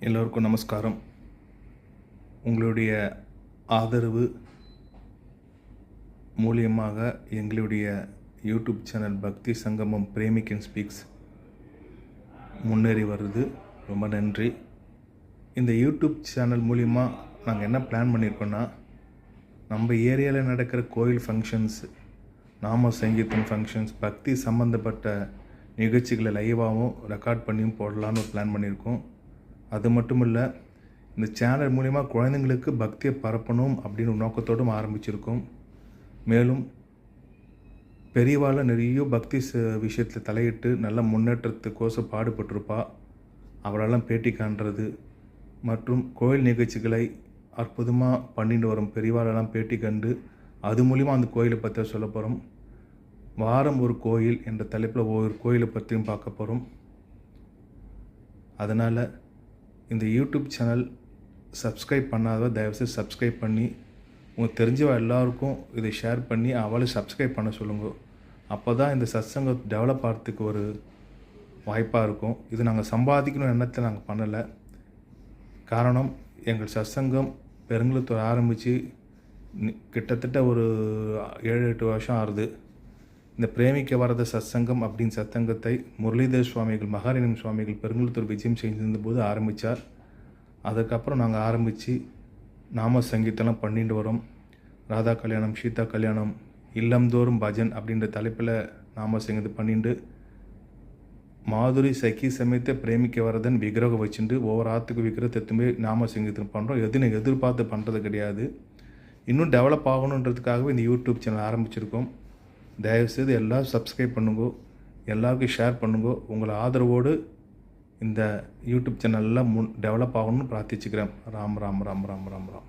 எல்லோருக்கும் நமஸ்காரம். உங்களுடைய ஆதரவு மூலியமாக எங்களுடைய யூடியூப் சேனல் பக்தி சங்கமம் பிரேமிக் அண்ட் ஸ்பீக்ஸ் முன்னேறி வருது. ரொம்ப நன்றி. இந்த யூடியூப் சேனல் மூலிமா நாங்கள் என்ன பிளான் பண்ணியிருக்கோன்னா, நம்ம ஏரியாவில் நடக்கிற கோயில் ஃபங்க்ஷன்ஸ், நாம சங்கீதம் ஃபங்க்ஷன்ஸ், பக்தி சம்மந்தப்பட்ட நிகழ்ச்சிகளை லைவாகவும் ரெக்கார்ட் பண்ணியும் போடலான்னு ஒரு பிளான் பண்ணியிருக்கோம். அது மட்டும் இல்லை, இந்த சேனல் மூலிமா குழந்தைங்களுக்கு பக்தியை பரப்பணும் அப்படின்னு ஒரு நோக்கத்தோடும் ஆரம்பிச்சிருக்கோம். மேலும் பெரியவாள் நிறைய பக்தி விஷயத்தில் தலையிட்டு நல்ல முன்னேற்றத்துக்கோசம் பாடுபட்டிருப்பா. அவளெல்லாம் பேட்டி காண்றது மற்றும் கோயில் நிகழ்ச்சிகளை அற்புதமாக பண்ணிட்டு வரும் பெரியவாளெல்லாம் பேட்டி கண்டு அது மூலிமா அந்த கோயிலை பற்றி சொல்ல போகிறோம். வாரம் ஒரு கோயில் என்ற தலைப்பில் ஒவ்வொரு கோயிலை பற்றியும் பார்க்க போகிறோம். அதனால் இந்த யூடியூப் சேனல் சப்ஸ்கிரைப் பண்ணாதவ தயவுசெய்து சப்ஸ்கிரைப் பண்ணி உங்களுக்கு தெரிஞ்சவ எல்லாருக்கும் இதை ஷேர் பண்ணி அவளை சப்ஸ்கிரைப் பண்ண சொல்லுங்க. அப்போ தான் இந்த சத்சங்கம் டெவலப் ஆகிறதுக்கு ஒரு வாய்ப்பாக இருக்கும். இது நாங்கள் சம்பாதிக்கணும் எண்ணத்தை நாங்கள் பண்ணலை. காரணம், எங்கள் சத்சங்கம் பெருங்குளத்தூர் ஆரம்பித்து கிட்டத்தட்ட ஒரு 7-8 வருஷம் ஆகுது. இந்த பிரேமிக்க வரத சத்சங்கம் அப்படின்னு சத்சங்கத்தை முரளிதர் சுவாமிகள், மகாலிங்கம் சுவாமிகள் பெருங்குளத்தூர் விஜயம் செய்திருந்தபோது ஆரம்பித்தார். அதுக்கப்புறம் நாங்கள் ஆரம்பித்து நாம சங்கீதம்லாம் பண்ணிட்டு வரோம். ராதா கல்யாணம், சீதா கல்யாணம், இல்லம்தோறும் பஜன் அப்படின்ற தலைப்பில் நாம சங்கீதம் பண்ணிட்டு மாதுரி சகி சமயத்தை பிரேமிக்க வரதன் விக்கிரகம் வச்சுட்டு ஒவ்வொரு ஆற்றுக்கு விக்கிரகத்தை எத்துமே நாம சங்கீதம் பண்ணுறோம். எதுன்னு எதிர்பார்த்து பண்ணுறது கிடையாது. இன்னும் டெவலப் ஆகணுன்றதுக்காகவே இந்த யூடியூப் சேனல் ஆரம்பிச்சிருக்கோம். தயவுசெய்து எல்லோரும் சப்ஸ்கிரைப் பண்ணுங்கோ, எல்லாருக்கும் ஷேர் பண்ணுங்கோ. உங்களை ஆதரவோடு இந்த யூடியூப் சேனல்லாம் டெவலப் ஆகணும்னு பிரார்த்திச்சுக்கிறேன். ராம் ராம் ராம் ராம் ராம் ராம்.